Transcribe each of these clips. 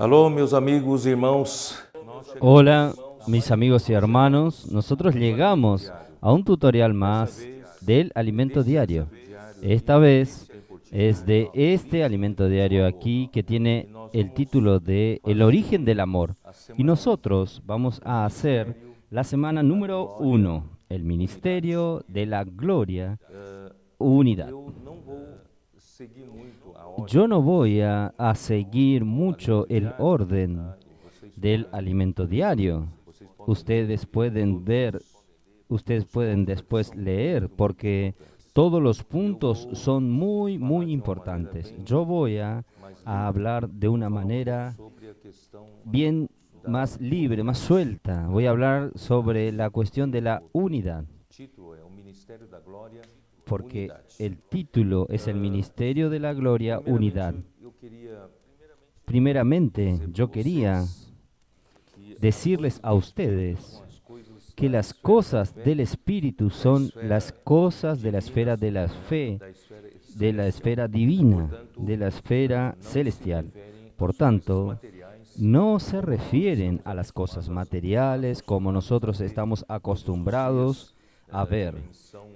Alô, meus amigos e irmãos. Hola, mis amigos y hermanos. Nosotros llegamos a un tutorial más del alimento diario. Esta vez es de este alimento diario aquí que tiene el título de El origen del amor. Y nosotros vamos a hacer la semana número 1, el ministerio de la gloria, unidad. Yo no voy a seguir mucho el orden del alimento diario. Ustedes pueden ver, ustedes pueden después leer, porque todos los puntos son muy importantes. Yo voy a hablar de una manera bien más libre, más suelta. Voy a hablar sobre la cuestión de la unidad, porque el título es el Ministerio de la Gloria, Unidad. Primeramente, yo quería decirles a ustedes que las cosas del Espíritu son las cosas de la esfera de la fe, de la esfera divina, de la esfera celestial. Por tanto, no se refieren a las cosas materiales como nosotros estamos acostumbrados a ver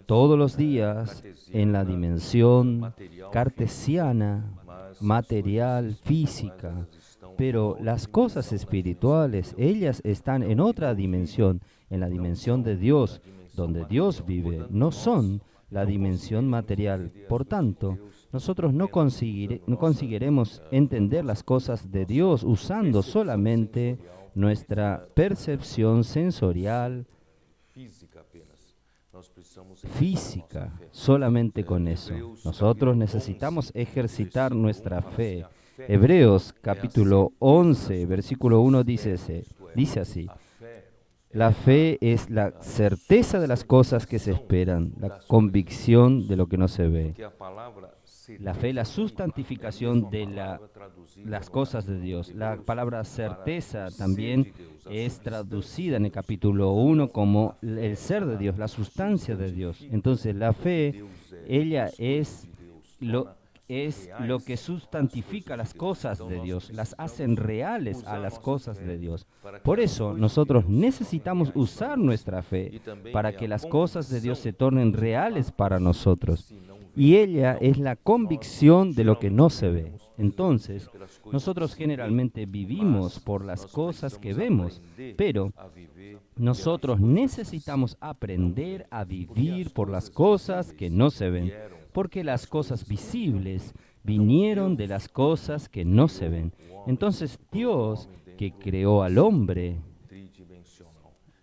todos los días en la dimensión cartesiana, material, física. Pero las cosas espirituales, ellas están en otra dimensión, en la dimensión de Dios, donde Dios vive, no son la dimensión material. Por tanto, nosotros no conseguiremos entender las cosas de Dios usando solamente nuestra percepción sensorial, física, solamente con eso. Nosotros necesitamos ejercitar nuestra fe. Hebreos capítulo 11, versículo 1 dice así: la fe es la certeza de las cosas que se esperan, la convicción de lo que no se ve. La fe es la sustantificación de las cosas de Dios. La palabra certeza también es traducida en el capítulo 1 como el ser de Dios, la sustancia de Dios. Entonces la fe, ella es lo que sustantifica las cosas de Dios, las hacen reales a las cosas de Dios. Por eso nosotros necesitamos usar nuestra fe para que las cosas de Dios se tornen reales para nosotros. Y ella es la convicción de lo que no se ve. Entonces, nosotros generalmente vivimos por las cosas que vemos, pero nosotros necesitamos aprender a vivir por las cosas que no se ven, porque las cosas visibles vinieron de las cosas que no se ven. Entonces Dios, que creó al hombre,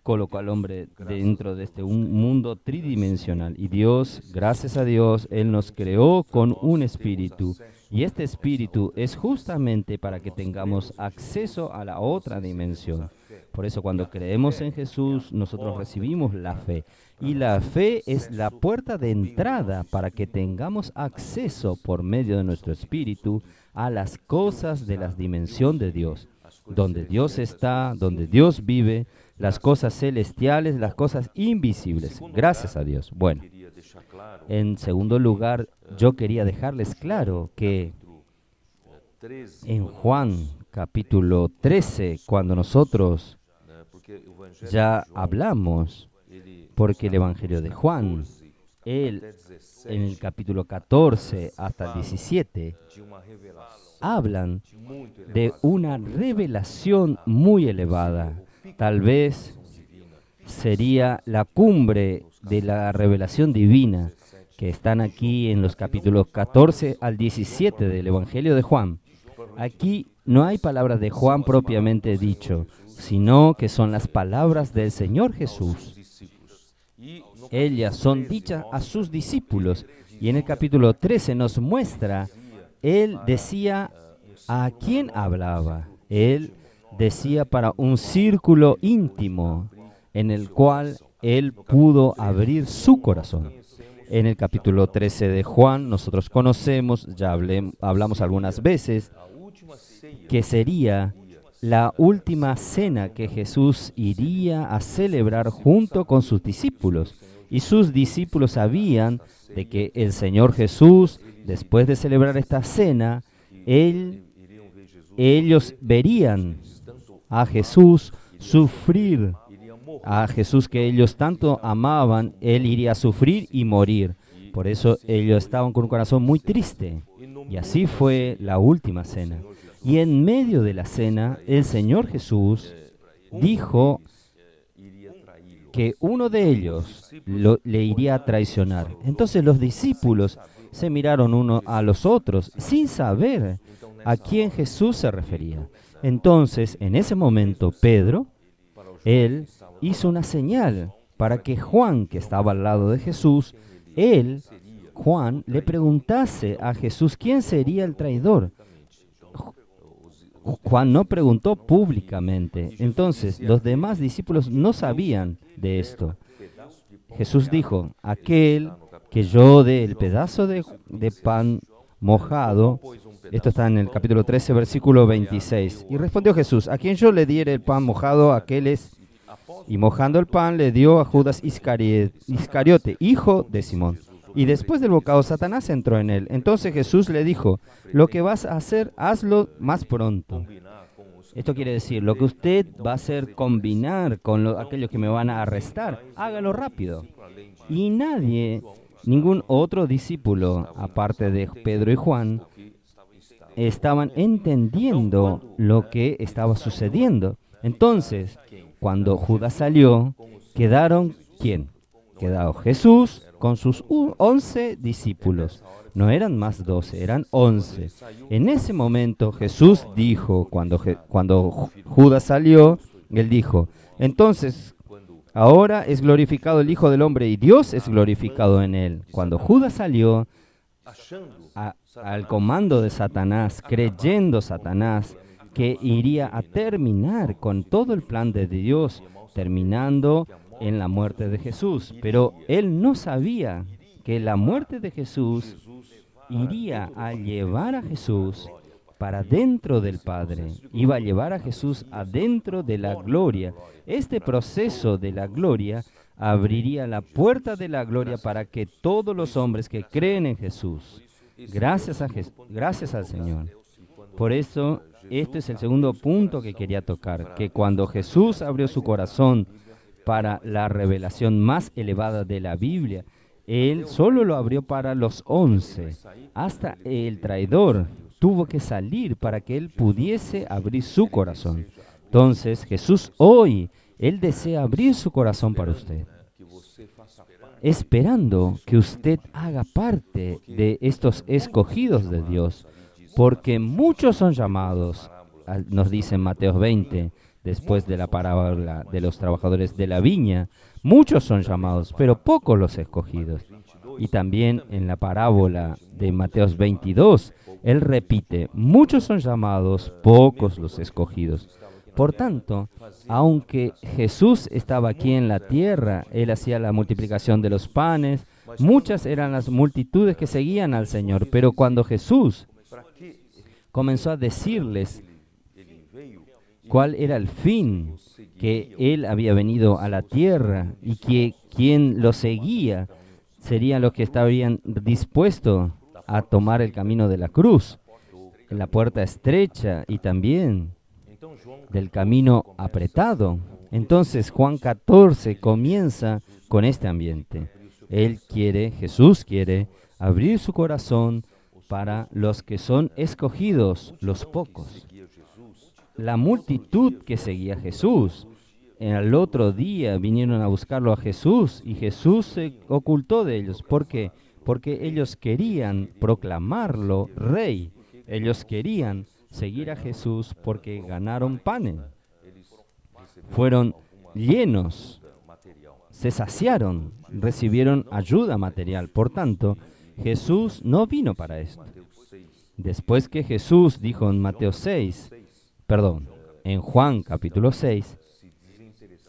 colocó al hombre dentro de un mundo tridimensional. Y Dios, gracias a Dios, Él nos creó con un espíritu. Y este espíritu es justamente para que tengamos acceso a la otra dimensión. Por eso cuando creemos en Jesús, nosotros recibimos la fe. Y la fe es la puerta de entrada para que tengamos acceso por medio de nuestro espíritu a las cosas de la dimensión de Dios. Donde Dios está, donde Dios vive, las cosas celestiales, las cosas invisibles. Gracias a Dios. Bueno, en segundo lugar, yo quería dejarles claro que en Juan capítulo 13, cuando nosotros ya hablamos, porque el Evangelio de Juan, él en el capítulo 14 hasta el 17, hablan de una revelación muy elevada. Tal vez sería la cumbre de la revelación divina que están aquí en los capítulos 14 al 17 del Evangelio de Juan. Aquí no hay palabras de Juan propiamente dicho, sino que son las palabras del Señor Jesús. Ellas son dichas a sus discípulos. Y en el capítulo 13 nos muestra, Él decía a quién hablaba. Él decía para un círculo íntimo en el cual Él pudo abrir su corazón. En el capítulo 13 de Juan nosotros conocemos, ya hablamos algunas veces, que sería la última cena que Jesús iría a celebrar junto con sus discípulos. Y sus discípulos sabían de que el Señor Jesús, después de celebrar esta cena, Él ellos verían a Jesús sufrir, a Jesús que ellos tanto amaban, Él iría a sufrir y morir. Por eso ellos estaban con un corazón muy triste. Y así fue la última cena. Y en medio de la cena, el Señor Jesús dijo que uno de ellos le iría a traicionar. Entonces los discípulos se miraron uno a los otros sin saber a quién Jesús se refería. Entonces, en ese momento, Pedro, él hizo una señal para que Juan, que estaba al lado de Jesús, Juan, le preguntase a Jesús quién sería el traidor. Juan no preguntó públicamente. Entonces, los demás discípulos no sabían de esto. Jesús dijo, aquel que yo dé el pedazo de pan mojado, esto está en el capítulo 13, versículo 26. Y respondió Jesús, a quien yo le diere el pan mojado, aquel es. Y mojando el pan le dio a Judas Iscariote, hijo de Simón. Y después del bocado, Satanás entró en él. Entonces Jesús le dijo, lo que vas a hacer, hazlo más pronto. Esto quiere decir, lo que usted va a hacer combinar con aquellos que me van a arrestar, hágalo rápido. Y ningún otro discípulo, aparte de Pedro y Juan, estaban entendiendo lo que estaba sucediendo. Entonces, cuando Judas salió, ¿quedaron quién? Quedó Jesús con sus 11 discípulos. No eran más 12, eran 11. En ese momento Jesús dijo, cuando Judas salió, Él dijo, entonces, ahora es glorificado el Hijo del Hombre y Dios es glorificado en Él. Cuando Judas salió al comando de Satanás, creyendo Satanás que iría a terminar con todo el plan de Dios, terminando en la muerte de Jesús. Pero él no sabía que la muerte de Jesús iría a llevar a Jesús para dentro del Padre, iba a llevar a Jesús adentro de la gloria. Este proceso de la gloria abriría la puerta de la gloria para que todos los hombres que creen en Jesús, gracias al Señor. Por eso, este es el segundo punto que quería tocar, que cuando Jesús abrió su corazón para la revelación más elevada de la Biblia, Él solo lo abrió para los 11. Hasta el traidor tuvo que salir para que Él pudiese abrir su corazón. Entonces, Jesús hoy, Él desea abrir su corazón para usted, esperando que usted haga parte de estos escogidos de Dios, porque muchos son llamados, nos dice en Mateo 20, después de la parábola de los trabajadores de la viña, muchos son llamados, pero pocos los escogidos. Y también en la parábola de Mateo 22, Él repite, muchos son llamados, pocos los escogidos. Por tanto, aunque Jesús estaba aquí en la tierra, Él hacía la multiplicación de los panes, muchas eran las multitudes que seguían al Señor, pero cuando Jesús comenzó a decirles cuál era el fin, que Él había venido a la tierra y que quien lo seguía serían los que estarían dispuestos a tomar el camino de la cruz, la puerta estrecha y también del camino apretado. Entonces Juan 14 comienza con este ambiente. Jesús quiere abrir su corazón para los que son escogidos, los pocos. La multitud que seguía a Jesús, al otro día vinieron a buscarlo a Jesús y Jesús se ocultó de ellos. ¿Por qué? Porque ellos querían proclamarlo rey. Ellos querían seguir a Jesús porque ganaron panes. Fueron llenos, se saciaron, recibieron ayuda material. Por tanto, Jesús no vino para esto. Después que Jesús dijo en Juan capítulo 6,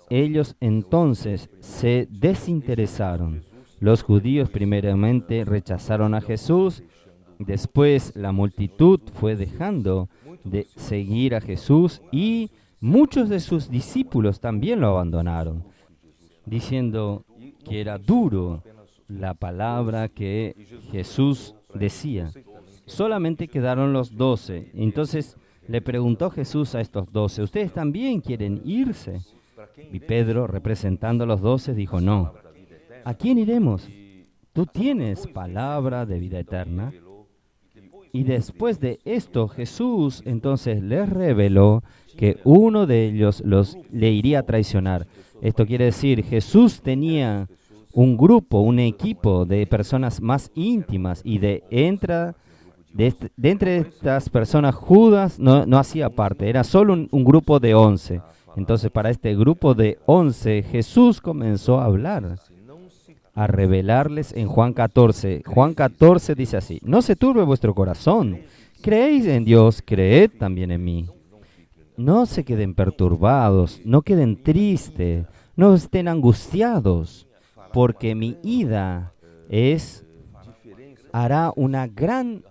ellos entonces se desinteresaron. Los judíos primeramente rechazaron a Jesús, después la multitud fue dejando de seguir a Jesús y muchos de sus discípulos también lo abandonaron, diciendo que era duro la palabra que Jesús decía. Solamente quedaron los 12. Entonces Le preguntó Jesús a estos 12, ¿ustedes también quieren irse? Y Pedro, representando a los 12, dijo, no. ¿A quién iremos? Tú tienes palabra de vida eterna. Y después de esto, Jesús entonces les reveló que uno de ellos le iría a traicionar. Esto quiere decir, Jesús tenía un grupo, un equipo de personas más íntimas y de entre estas personas, Judas no hacía parte, era solo un grupo de 11. Entonces, para este grupo de 11, Jesús comenzó a hablar, a revelarles en Juan 14. Juan 14 dice así, no se turbe vuestro corazón, creéis en Dios, creed también en mí. No se queden perturbados, no queden tristes, no estén angustiados, porque mi ida hará una gran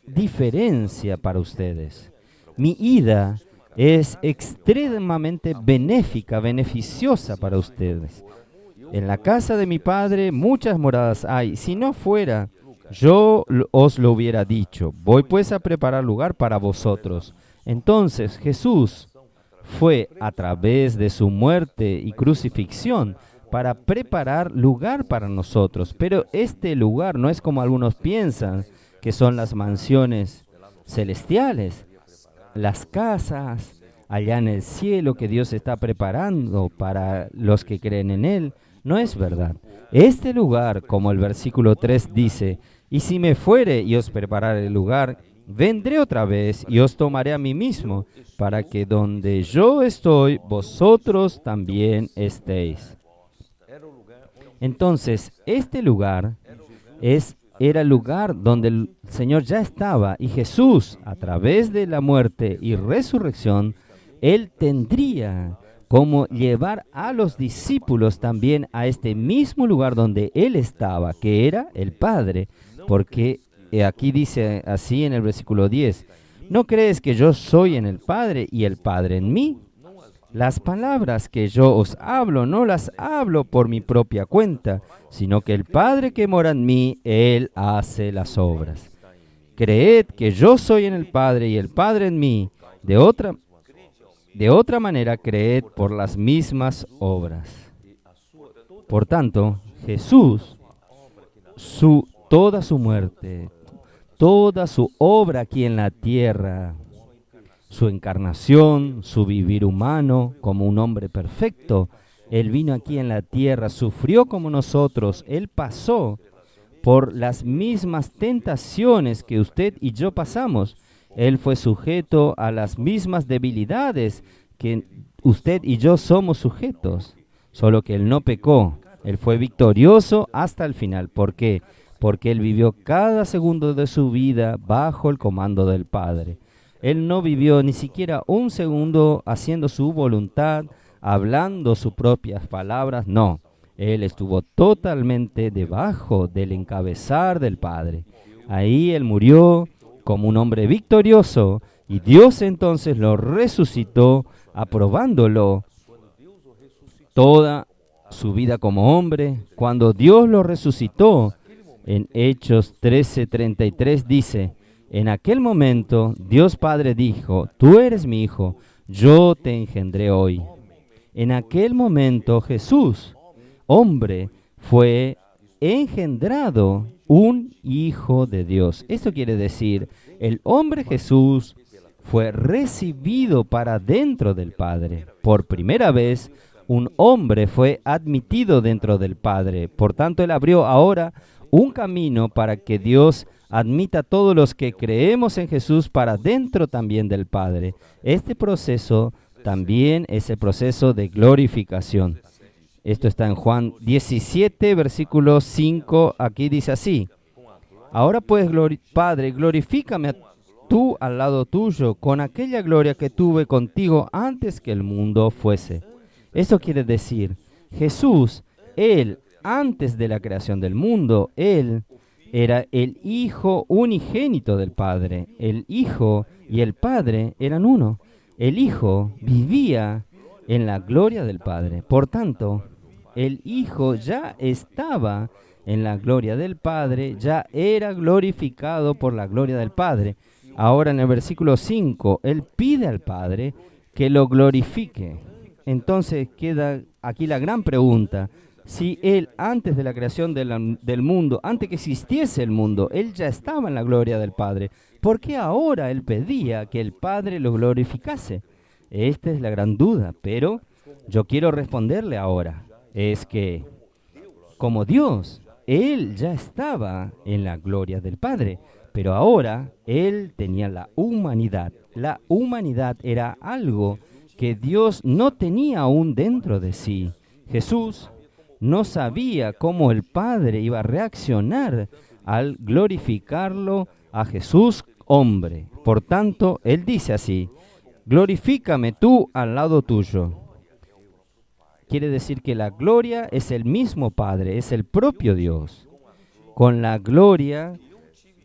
diferencia para ustedes. Mi ida es extremadamente benéfica, beneficiosa para ustedes. En la casa de mi Padre muchas moradas hay. Si no fuera, yo os lo hubiera dicho. Voy pues a preparar lugar para vosotros. Entonces Jesús fue a través de su muerte y crucifixión para preparar lugar para nosotros. Pero este lugar no es como algunos piensan, que son las mansiones celestiales, las casas allá en el cielo que Dios está preparando para los que creen en Él. No es verdad. Este lugar, como el versículo 3 dice, y si me fuere y os preparare el lugar, vendré otra vez y os tomaré a mí mismo, para que donde yo estoy, vosotros también estéis. Entonces, este lugar era el lugar donde el Señor ya estaba, y Jesús, a través de la muerte y resurrección, Él tendría como llevar a los discípulos también a este mismo lugar donde Él estaba, que era el Padre, porque aquí dice así en el versículo 10, ¿no crees que yo soy en el Padre y el Padre en mí? Las palabras que yo os hablo no las hablo por mi propia cuenta, sino que el Padre que mora en mí, Él hace las obras. Creed que yo soy en el Padre y el Padre en mí. De otra manera, creed por las mismas obras. Por tanto, Jesús, toda su muerte, toda su obra aquí en la tierra, su encarnación, su vivir humano como un hombre perfecto, Él vino aquí en la tierra, sufrió como nosotros, Él pasó por las mismas tentaciones que usted y yo pasamos. Él fue sujeto a las mismas debilidades que usted y yo somos sujetos, solo que Él no pecó. Él fue victorioso hasta el final. ¿Por qué? Porque Él vivió cada segundo de su vida bajo el comando del Padre. Él no vivió ni siquiera un segundo haciendo su voluntad, hablando sus propias palabras, no. Él estuvo totalmente debajo del encabezar del Padre. Ahí Él murió como un hombre victorioso, y Dios entonces lo resucitó, aprobándolo toda su vida como hombre. Cuando Dios lo resucitó, en Hechos 13:33 dice, en aquel momento Dios Padre dijo, tú eres mi Hijo, yo te engendré hoy. En aquel momento Jesús, hombre, fue engendrado un Hijo de Dios. Esto quiere decir, el hombre Jesús fue recibido para dentro del Padre. Por primera vez, un hombre fue admitido dentro del Padre. Por tanto, Él abrió ahora un camino para que Dios admita a todos los que creemos en Jesús para dentro también del Padre. Este proceso también es el proceso de glorificación. Esto está en Juan 17, versículo 5. Aquí dice así, ahora pues, Padre, glorifícame tú al lado tuyo con aquella gloria que tuve contigo antes que el mundo fuese. Esto quiere decir, Jesús, Él, antes de la creación del mundo, Él era el Hijo unigénito del Padre. El Hijo y el Padre eran uno. El Hijo vivía en la gloria del Padre. Por tanto, el Hijo ya estaba en la gloria del Padre, ya era glorificado por la gloria del Padre. Ahora en el versículo 5, Él pide al Padre que lo glorifique. Entonces queda aquí la gran pregunta. Si Él, antes de la creación del mundo, antes que existiese el mundo, Él ya estaba en la gloria del Padre, ¿por qué ahora Él pedía que el Padre lo glorificase? Esta es la gran duda, pero yo quiero responderle ahora. Es que, como Dios, Él ya estaba en la gloria del Padre, pero ahora Él tenía la humanidad. La humanidad era algo que Dios no tenía aún dentro de sí. Jesús no sabía cómo el Padre iba a reaccionar al glorificarlo a Jesús hombre. Por tanto, Él dice así: glorifícame tú al lado tuyo. Quiere decir que la gloria es el mismo Padre, es el propio Dios. Con la gloria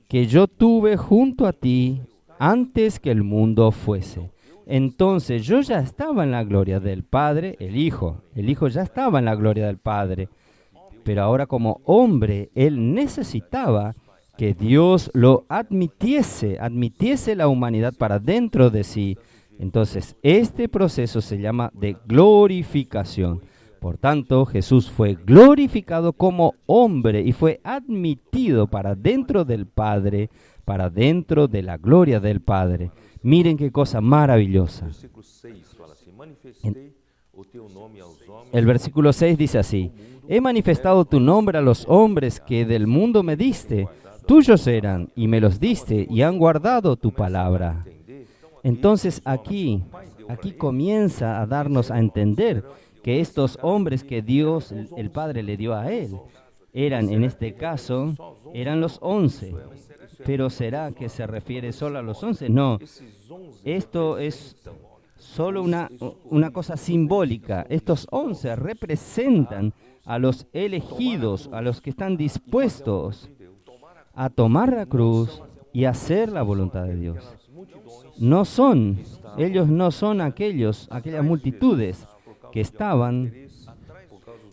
que yo tuve junto a ti antes que el mundo fuese. Entonces yo ya estaba en la gloria del Padre, el Hijo ya estaba en la gloria del Padre, pero ahora como hombre, Él necesitaba que Dios lo admitiese la humanidad para dentro de sí. Entonces este proceso se llama de glorificación. Por tanto, Jesús fue glorificado como hombre y fue admitido para dentro del Padre, para dentro de la gloria del Padre. Miren qué cosa maravillosa. El versículo 6 dice así: he manifestado tu nombre a los hombres que del mundo me diste. Tuyos eran y me los diste y han guardado tu palabra. Entonces aquí comienza a darnos a entender que estos hombres que Dios, el Padre, le dio a Él, en este caso, eran los 11. Pero ¿será que se refiere solo a los 11? No, esto es solo una cosa simbólica. Estos 11 representan a los elegidos, a los que están dispuestos a tomar la cruz y hacer la voluntad de Dios. Ellos no son aquellas multitudes que estaban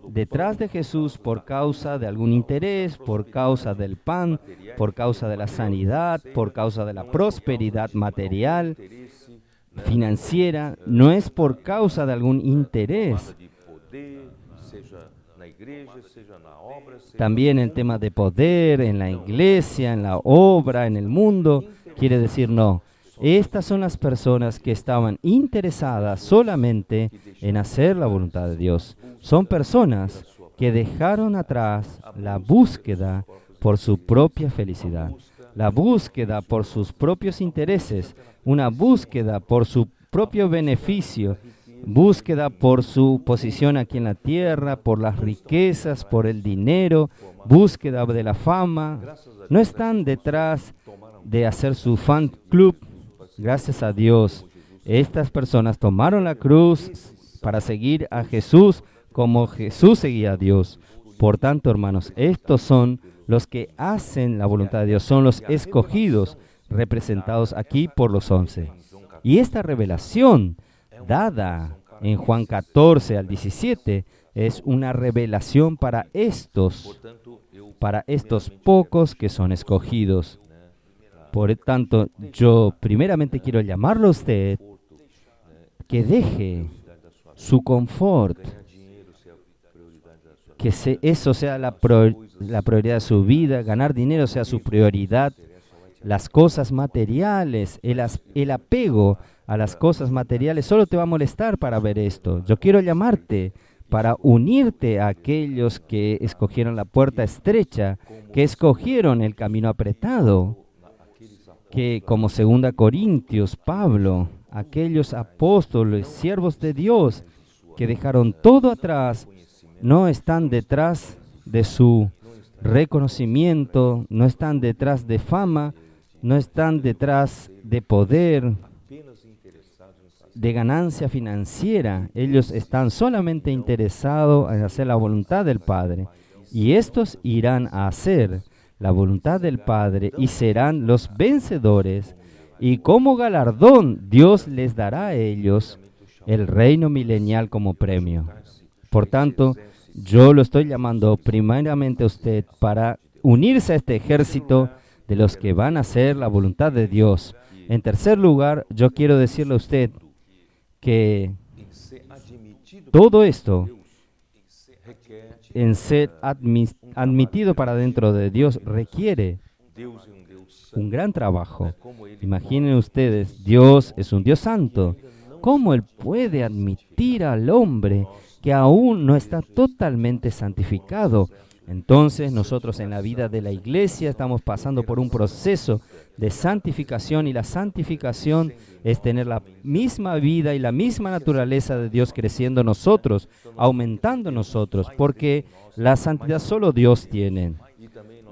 detrás de Jesús por causa de algún interés, por causa del pan, por causa de la sanidad, por causa de la prosperidad material, financiera. No es por causa de algún interés. También el tema de poder en la iglesia, en la obra, en el mundo, quiere decir no. Estas son las personas que estaban interesadas solamente en hacer la voluntad de Dios. Son personas que dejaron atrás la búsqueda por su propia felicidad, la búsqueda por sus propios intereses, una búsqueda por su propio beneficio, búsqueda por su posición aquí en la tierra, por las riquezas, por el dinero, búsqueda de la fama. No están detrás de hacer su fan club. Gracias a Dios, estas personas tomaron la cruz para seguir a Jesús como Jesús seguía a Dios. Por tanto, hermanos, estos son los que hacen la voluntad de Dios, son los escogidos, representados aquí por los 11. Y esta revelación dada en Juan 14 al 17 es una revelación para estos pocos que son escogidos. Por tanto, yo primeramente quiero llamarlo a usted que deje su confort, que eso sea la prioridad de su vida, ganar dinero sea su prioridad, las cosas materiales, el apego a las cosas materiales solo te va a molestar para ver esto. Yo quiero llamarte para unirte a aquellos que escogieron la puerta estrecha, que escogieron el camino apretado, que como 2 Corintios, Pablo, aquellos apóstoles, siervos de Dios, que dejaron todo atrás, no están detrás de su reconocimiento, no están detrás de fama, no están detrás de poder, de ganancia financiera. Ellos están solamente interesados en hacer la voluntad del Padre. Y estos irán a hacer la voluntad del Padre y serán los vencedores. Y como galardón, Dios les dará a ellos el reino milenial como premio. Por tanto, yo lo estoy llamando primeramente a usted para unirse a este ejército de los que van a hacer la voluntad de Dios. En tercer lugar, yo quiero decirle a usted que todo esto, en ser admitido para dentro de Dios, requiere un gran trabajo. Imaginen ustedes, Dios es un Dios santo. ¿Cómo Él puede admitir al hombre que aún no está totalmente santificado? Entonces nosotros en la vida de la iglesia estamos pasando por un proceso de santificación, y la santificación es tener la misma vida y la misma naturaleza de Dios creciendo en nosotros, aumentando en nosotros, porque la santidad solo Dios tiene.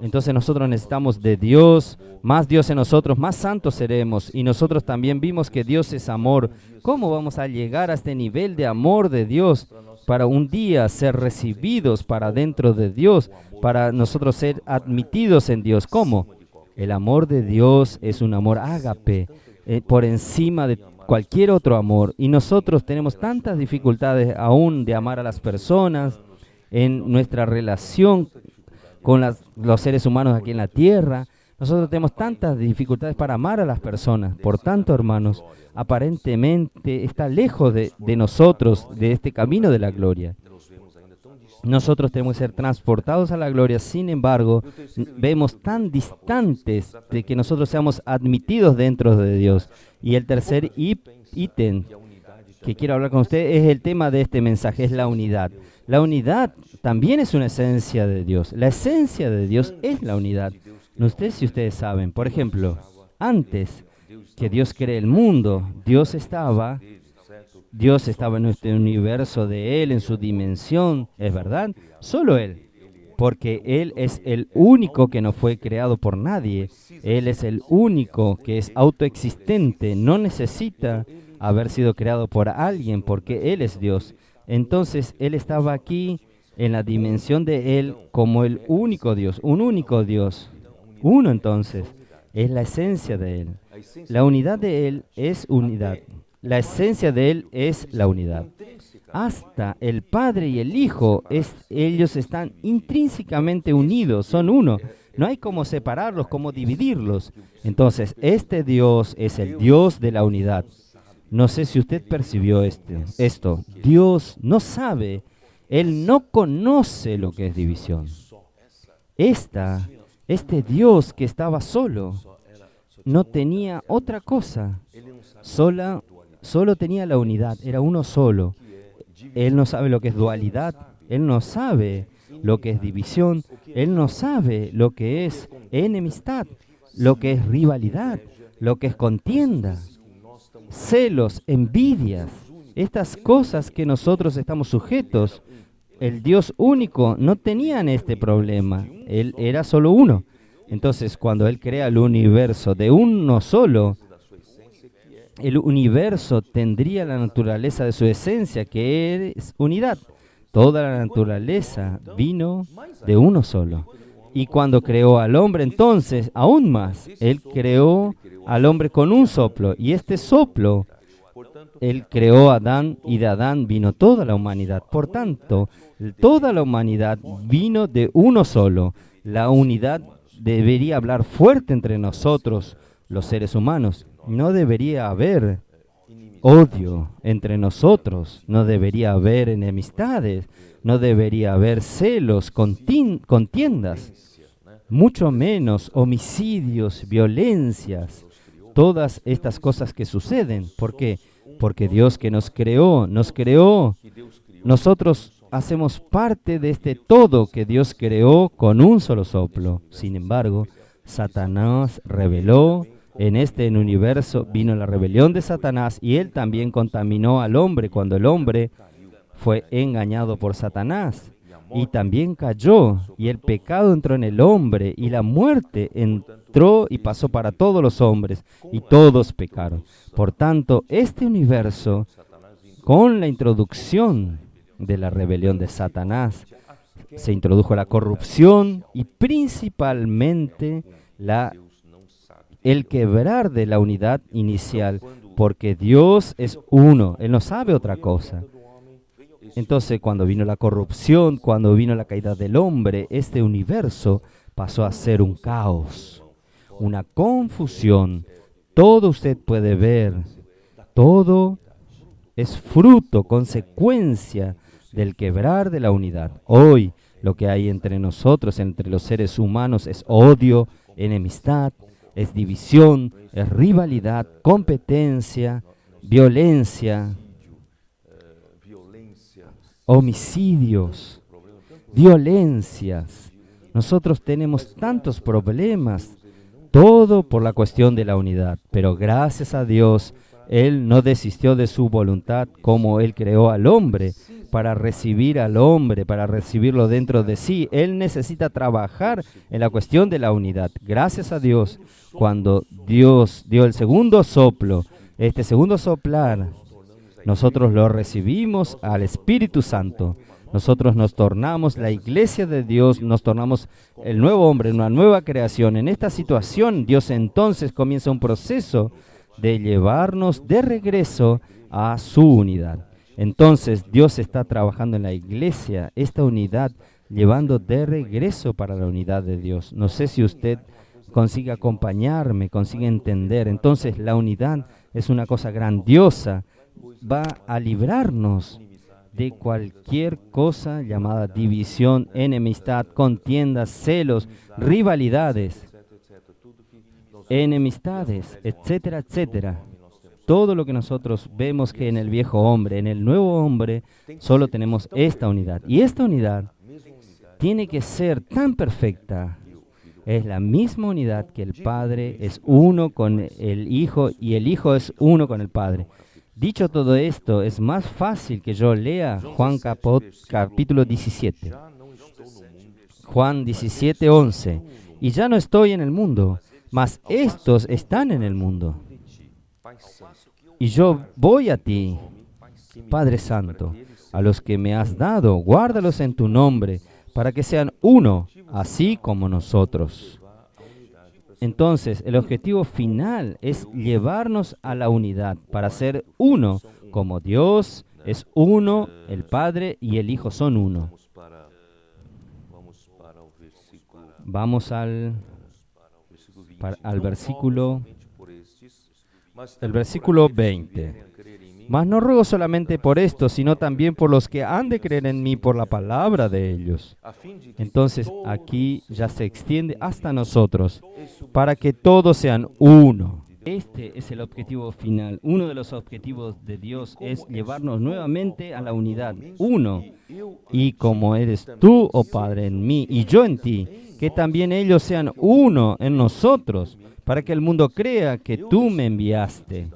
Entonces nosotros necesitamos de Dios, más Dios en nosotros, más santos seremos. Y nosotros también vimos que Dios es amor. ¿Cómo vamos a llegar a este nivel de amor de Dios para un día ser recibidos para dentro de Dios, para nosotros ser admitidos en Dios? ¿Cómo? El amor de Dios es un amor ágape, por encima de cualquier otro amor. Y nosotros tenemos tantas dificultades aún de amar a las personas en nuestra relación con los seres humanos aquí en la tierra. Nosotros tenemos tantas dificultades para amar a las personas. Por tanto, hermanos, aparentemente está lejos de nosotros, de este camino de la gloria. Nosotros tenemos que ser transportados a la gloria. Sin embargo, vemos tan distantes de que nosotros seamos admitidos dentro de Dios. Y el tercer ítem que quiero hablar con ustedes es el tema de este mensaje, es la unidad. La unidad también es una esencia de Dios. La esencia de Dios es la unidad. No sé si ustedes saben, por ejemplo, antes que Dios cree el mundo, Dios estaba en este universo de Él, en su dimensión, ¿es verdad? Solo Él, porque Él es el único que no fue creado por nadie. Él es el único que es autoexistente, no necesita haber sido creado por alguien, porque Él es Dios. Entonces, Él estaba aquí en la dimensión de Él como el único Dios, un único Dios. Uno, entonces, es la esencia de Él. La unidad de Él es unidad. La esencia de Él es la unidad. Hasta el Padre y el Hijo, ellos están intrínsecamente unidos, son uno. No hay cómo separarlos, cómo dividirlos. Entonces, este Dios es el Dios de la unidad. No sé si usted percibió esto. Dios no sabe, Él no conoce lo que es división. Este Dios que estaba solo, no tenía otra cosa, solo tenía la unidad, era uno solo. Él no sabe lo que es dualidad, Él no sabe lo que es división, Él no sabe lo que es enemistad, lo que es rivalidad, lo que es contienda, celos, envidias, estas cosas que nosotros estamos sujetos. El Dios único no tenía este problema, Él era solo uno. Entonces, cuando Él crea el universo de uno solo, el universo tendría la naturaleza de su esencia, que es unidad. Toda la naturaleza vino de uno solo. Y cuando creó al hombre, entonces, aún más, Él creó al hombre con un soplo. Y este soplo, Él creó a Adán, y de Adán vino toda la humanidad. Por tanto, toda la humanidad vino de uno solo. La unidad debería hablar fuerte entre nosotros, los seres humanos. No debería haber odio entre nosotros, no debería haber enemistades, no debería haber celos, contiendas, mucho menos homicidios, violencias, todas estas cosas que suceden. ¿Por qué? Porque Dios que nos creó, nosotros hacemos parte de este todo que Dios creó con un solo soplo. Sin embargo, Satanás rebeló. En este universo vino la rebelión de Satanás, y él también contaminó al hombre cuando el hombre fue engañado por Satanás. Y también cayó, y el pecado entró en el hombre, y la muerte entró y pasó para todos los hombres, y todos pecaron. Por tanto, este universo, con la introducción de la rebelión de Satanás, se introdujo la corrupción y principalmente el quebrar de la unidad inicial, porque Dios es uno, Él no sabe otra cosa. Entonces, cuando vino la corrupción, cuando vino la caída del hombre, este universo pasó a ser un caos, una confusión. todo usted puede ver, todo es fruto, consecuencia del quebrar de la unidad. Hoy lo que hay entre nosotros, entre los seres humanos, es odio, enemistad, es división, es rivalidad, competencia, violencia, homicidios, violencias. Nosotros tenemos tantos problemas, todo por la cuestión de la unidad, pero gracias a Dios, Él no desistió de su voluntad como Él creó al hombre, para recibir al hombre, para recibirlo dentro de sí. Él necesita trabajar en la cuestión de la unidad. Gracias a Dios, cuando Dios dio el segundo soplo, este segundo soplar, nosotros lo recibimos al Espíritu Santo. Nosotros nos tornamos la iglesia de Dios, nos tornamos el nuevo hombre, una nueva creación. En esta situación, Dios entonces comienza un proceso de llevarnos de regreso a su unidad. Entonces, Dios está trabajando en la iglesia, esta unidad, llevando de regreso para la unidad de Dios. No sé si usted consigue acompañarme, consigue entender. Entonces, la unidad es una cosa grandiosa. Va a librarnos de cualquier cosa llamada división, enemistad, contiendas, celos, rivalidades, enemistades, etcétera, etcétera. Todo lo que nosotros vemos que en el viejo hombre, en el nuevo hombre, solo tenemos esta unidad. Y esta unidad tiene que ser tan perfecta. Es la misma unidad que el Padre es uno con el Hijo y el Hijo es uno con el Padre. Dicho todo esto, es más fácil que yo lea Juan capítulo 17. Juan 17, 11. Y ya no estoy en el mundo, mas estos están en el mundo. Y yo voy a ti, Padre Santo, a los que me has dado, guárdalos en tu nombre, para que sean uno, así como nosotros. Entonces, el objetivo final es llevarnos a la unidad, para ser uno, como Dios es uno, el Padre y el Hijo son uno. Vamos al versículo, el versículo 20. Mas no ruego solamente por esto, sino también por los que han de creer en mí por la palabra de ellos. Entonces aquí ya se extiende hasta nosotros, para que todos sean uno. Este es el objetivo final. Uno de los objetivos de Dios es llevarnos nuevamente a la unidad. Uno. Y como eres tú, oh Padre, en mí y yo en ti, que también ellos sean uno en nosotros, para que el mundo crea que tú me enviaste.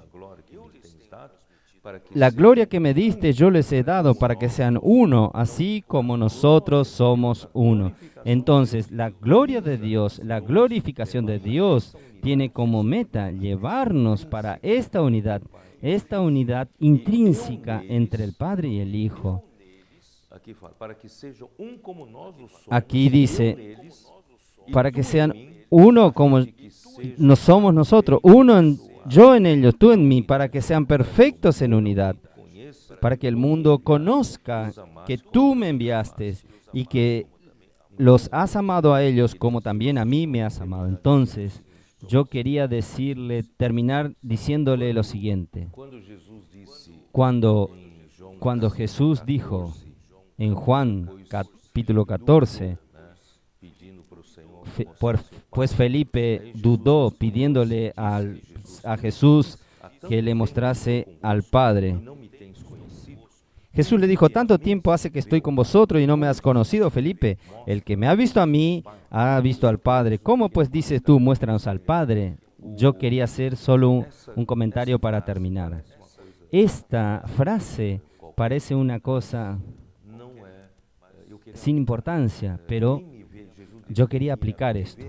La gloria que me diste yo les he dado para que sean uno, así como nosotros somos uno. Entonces, la gloria de Dios, la glorificación de Dios, tiene como meta llevarnos para esta unidad intrínseca entre el Padre y el Hijo. Aquí dice, para que sean uno como no somos nosotros, uno yo en ellos, tú en mí, para que sean perfectos en unidad, para que el mundo conozca que tú me enviaste y que los has amado a ellos como también a mí me has amado. Entonces, yo quería terminar diciéndole lo siguiente. Cuando Jesús dijo en Juan capítulo 14, pues Felipe dudó pidiéndole a Jesús que le mostrase al Padre. Jesús le dijo, tanto tiempo hace que estoy con vosotros y no me has conocido, Felipe. El que me ha visto a mí, ha visto al Padre. ¿Cómo pues dices tú, muéstranos al Padre? Yo quería hacer solo un comentario para terminar. Esta frase parece una cosa sin importancia, pero yo quería aplicar esto.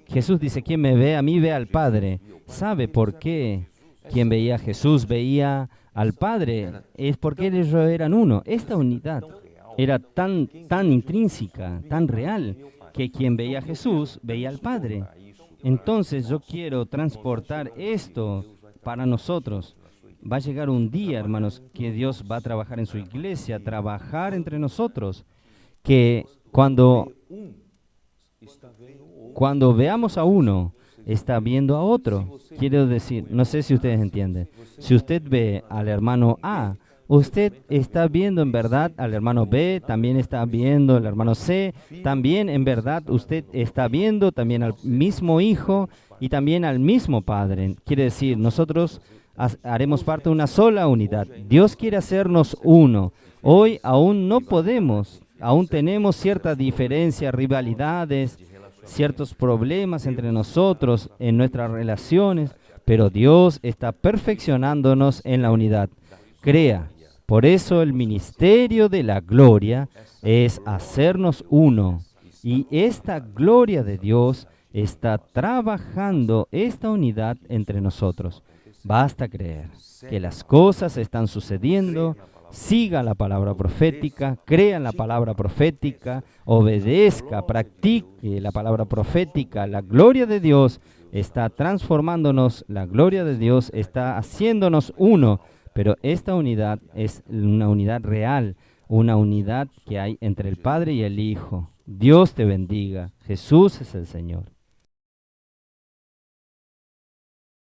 Jesús dice, quien me ve a mí ve al Padre. ¿Sabe por qué? Quien veía a Jesús veía al Padre. Es porque ellos eran uno. Esta unidad era tan intrínseca, tan real, que quien veía a Jesús veía al Padre. Entonces yo quiero transportar esto para nosotros. Va a llegar un día, hermanos, que Dios va a trabajar en su iglesia, trabajar entre nosotros, que cuando veamos a uno, está viendo a otro. Quiero decir, no sé si ustedes entienden. Si usted ve al hermano A, usted está viendo en verdad al hermano B, también está viendo al hermano C, también en verdad usted está viendo también al mismo hijo y también al mismo padre. Quiere decir, nosotros haremos parte de una sola unidad. Dios quiere hacernos uno. Hoy aún no podemos, aún tenemos ciertas diferencias, rivalidades, ciertos problemas entre nosotros en nuestras relaciones, pero Dios está perfeccionándonos en la unidad. Crea. Por eso el ministerio de la gloria es hacernos uno. Y esta gloria de Dios está trabajando esta unidad entre nosotros. Basta creer que las cosas están sucediendo. Siga la palabra profética, crea en la palabra profética, obedezca, practique la palabra profética. La gloria de Dios está transformándonos, la gloria de Dios está haciéndonos uno, pero esta unidad es una unidad real, una unidad que hay entre el Padre y el Hijo. Dios te bendiga. Jesús es el Señor.